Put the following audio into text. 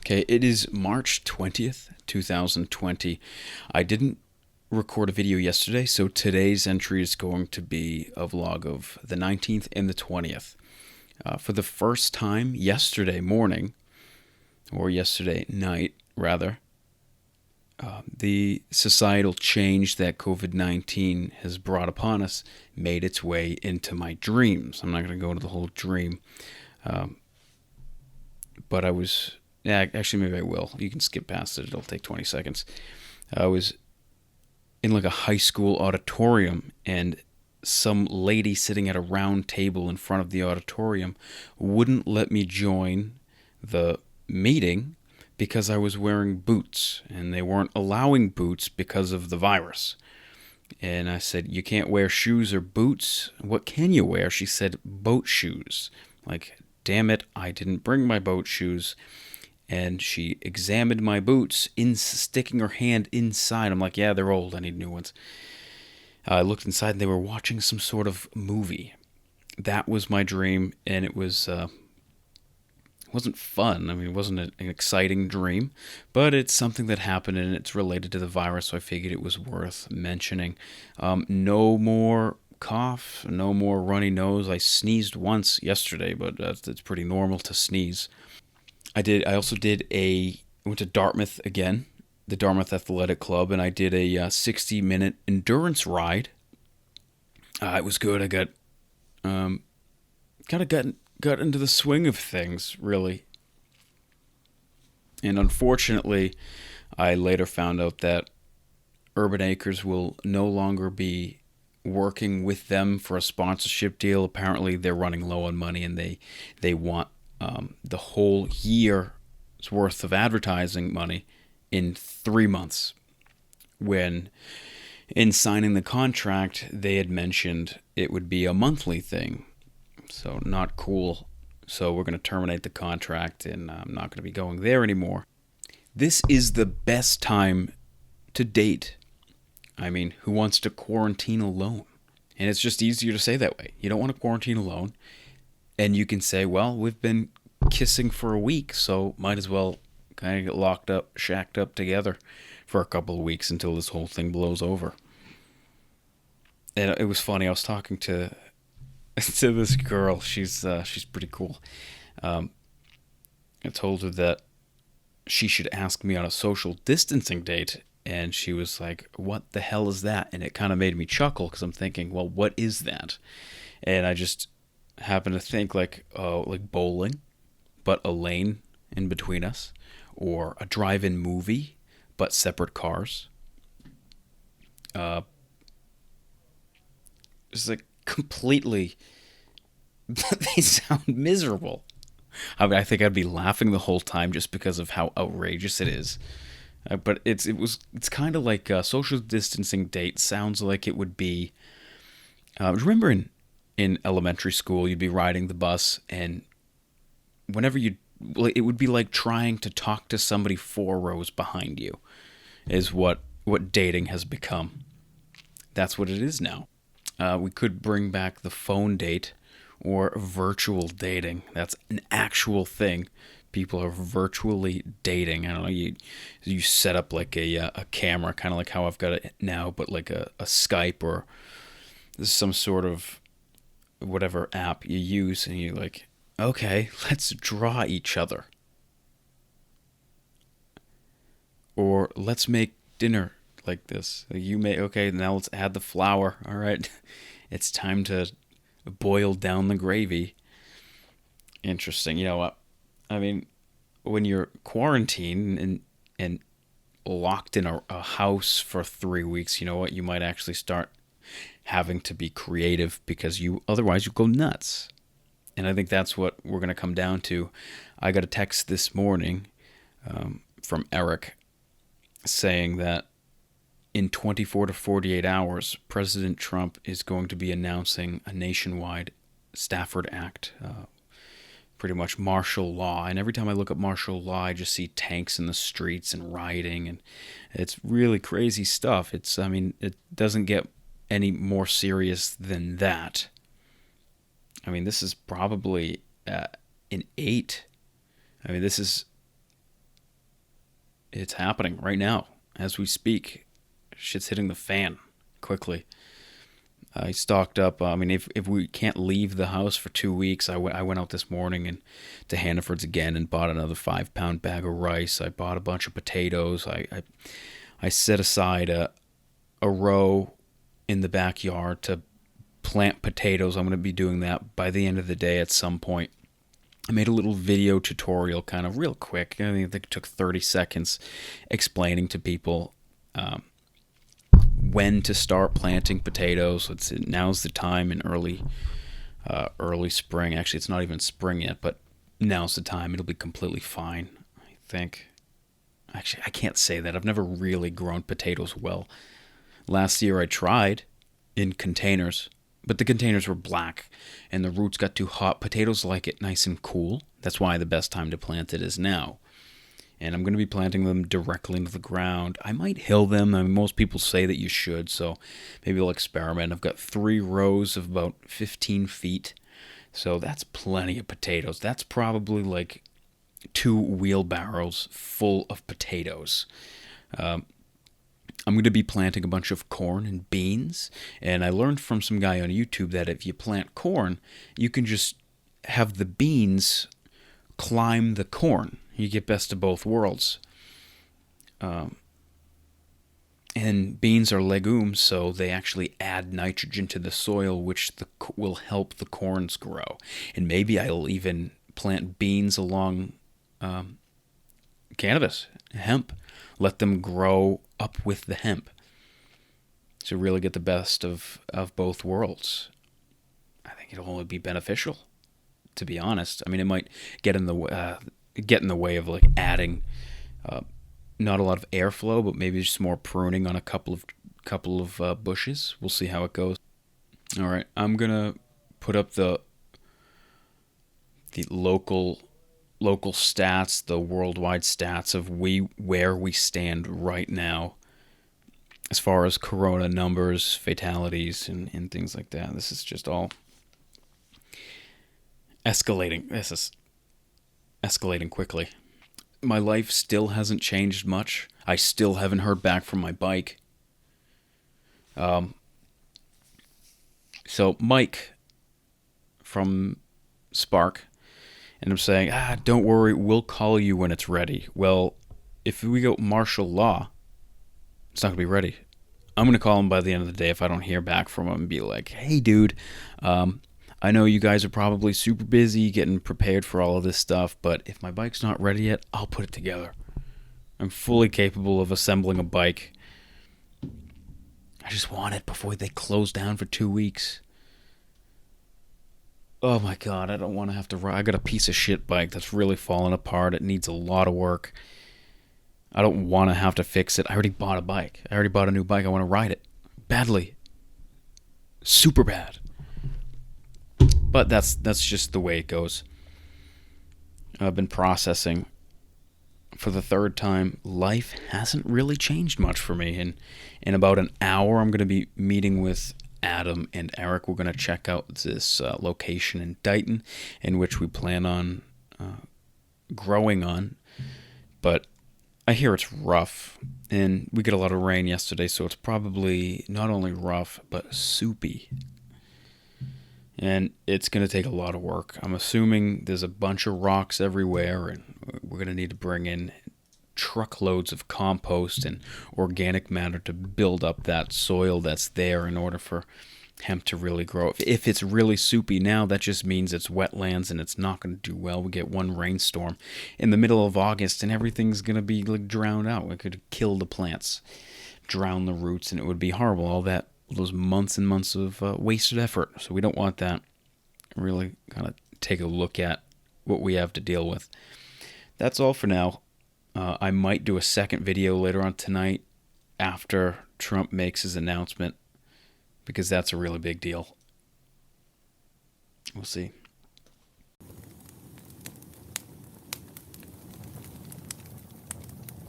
Okay, it is March 20th, 2020. I didn't record a video yesterday, so today's entry is going to be a vlog of the 19th and the 20th. For the first time yesterday morning, or yesterday night, rather, the societal change that COVID-19 has brought upon us made its way into my dreams. I'm not going to go into the whole dream, but I was... Yeah, actually, maybe I will. You can skip past it. It'll take 20 seconds. I was in like a high school auditorium, and some lady sitting at a round table in front of the auditorium wouldn't let me join the meeting because I was wearing boots, and they weren't allowing boots because of the virus. And I said, "You can't wear shoes or boots. What can you wear?" She said, "Boat shoes." Like, damn it, I didn't bring my boat shoes. And she examined my boots, sticking her hand inside. I'm like, yeah, they're old. I need new ones. I looked inside, and they were watching some sort of movie. That was my dream, and it wasn't fun. I mean, it wasn't an exciting dream, but it's something that happened, and it's related to the virus, so I figured it was worth mentioning. No more cough, no more runny nose. I sneezed once yesterday, but it's pretty normal to sneeze. I also went to Dartmouth again, the Dartmouth Athletic Club, and I did a 60-minute endurance ride. It was good. I got got into the swing of things, really. And unfortunately, I later found out that Urban Acres will no longer be working with them for a sponsorship deal. Apparently, they're running low on money, and they want the whole year's worth of advertising money in 3 months, when in signing the contract they had mentioned it would be a monthly thing. So not cool. So we're going to terminate the contract, and I'm not going to be going there anymore. This is the best time to date. I mean, who wants to quarantine alone? And it's just easier to say that way. You don't want to quarantine alone. And you can say, well, we've been kissing for a week, so might as well kind of get locked up, shacked up together for a couple of weeks until this whole thing blows over. And it was funny. I was talking to this girl. She's pretty cool. I told her that she should ask me on a social distancing date, and she was like, "What the hell is that?" And it kind of made me chuckle because I'm thinking, well, what is that? And I just happen to think like bowling, but a lane in between us, or a drive-in movie, but separate cars. It's like completely. They sound miserable. I mean, I think I'd be laughing the whole time just because of how outrageous it is. But it's kind of like a social distancing date. Sounds like it would be. Remember in elementary school, you'd be riding the bus, and whenever it would be like trying to talk to somebody 4 rows behind you, is what dating has become. That's what it is now. We could bring back the phone date or virtual dating. That's an actual thing. People are virtually dating. I don't know. You set up like a camera, kind of like how I've got it now, but like a Skype or some sort of whatever app you use, and you're like, okay, let's draw each other. Or let's make dinner like this. Okay, now let's add the flour. All right, it's time to boil down the gravy. Interesting. You know what? I mean, when you're quarantined and locked in a house for 3 weeks, you know what? You might actually start having to be creative because otherwise you go nuts. And I think that's what we're going to come down to. I got a text this morning from Eric saying that in 24 to 48 hours, President Trump is going to be announcing a nationwide Stafford Act, pretty much martial law. And every time I look at martial law, I just see tanks in the streets and rioting, and it's really crazy stuff. It doesn't get any more serious than that. I mean, this is probably an 8. I mean, this is It's happening right now as we speak. Shit's hitting the fan quickly. I stocked up. I mean, if we can't leave the house for 2 weeks, I went out this morning and to Hannaford's again and bought another 5 pound bag of rice. I bought a bunch of potatoes. I set aside a row in the backyard to plant potatoes. I'm going to be doing that by the end of the day at some point. I made a little video tutorial, kind of real quick. I think it took 30 seconds explaining to people when to start planting potatoes. Now's the time in early spring. Actually, it's not even spring yet, but now's the time. It'll be completely fine, I think. Actually, I can't say that. I've never really grown potatoes well. Last year I tried in containers, but the containers were black and the roots got too hot. Potatoes like it nice and cool. That's why the best time to plant it is now. And I'm going to be planting them directly into the ground. I might hill them. I mean, most people say that you should, so maybe I'll experiment. I've got 3 rows of about 15 feet, so that's plenty of potatoes. That's probably like 2 wheelbarrows full of potatoes. I'm going to be planting a bunch of corn and beans, and I learned from some guy on YouTube that if you plant corn, you can just have the beans climb the corn. You get best of both worlds. And beans are legumes, so they actually add nitrogen to the soil, which will help the corns grow. And maybe I'll even plant beans along cannabis, hemp. Let them grow up with the hemp to really get the best of both worlds. I think it'll only be beneficial, to be honest. I mean, it might get in the way of like adding not a lot of airflow, but maybe just more pruning on a couple of bushes. We'll see how it goes. All right, I'm gonna put up the local stats, the worldwide stats of where we stand right now as far as corona numbers, fatalities, and things like that. This is just all escalating. This is escalating quickly. My life still hasn't changed much. I still haven't heard back from my bike. So Mike from Spark, and I'm saying, don't worry, we'll call you when it's ready. Well, if we go martial law, it's not going to be ready. I'm going to call him by the end of the day if I don't hear back from him and be like, hey, dude, I know you guys are probably super busy getting prepared for all of this stuff, but if my bike's not ready yet, I'll put it together. I'm fully capable of assembling a bike. I just want it before they close down for 2 weeks. Oh my god, I don't want to have to ride. I got a piece of shit bike that's really falling apart. It needs a lot of work. I don't want to have to fix it. I already bought a bike. I already bought a new bike. I want to ride it. Badly. Super bad. But that's just the way it goes. I've been processing for the 3rd time. Life hasn't really changed much for me. And in about an hour, I'm going to be meeting with Adam and Eric. We're going to check out this location in Dighton in which we plan on growing on. But I hear it's rough, and we get a lot of rain yesterday, so it's probably not only rough, but soupy. And it's going to take a lot of work. I'm assuming there's a bunch of rocks everywhere, and we're going to need to bring in truckloads of compost and organic matter to build up that soil that's there in order for hemp to really grow. If it's really soupy now, that just means it's wetlands and it's not going to do well. We get one rainstorm in the middle of August and everything's going to be like drowned out. It could kill the plants, drown the roots, and it would be horrible. All those months and months of wasted effort. So we don't want that. Really kind of take a look at what we have to deal with. That's all for now. I might do a second video later on tonight after Trump makes his announcement, because that's a really big deal. We'll see.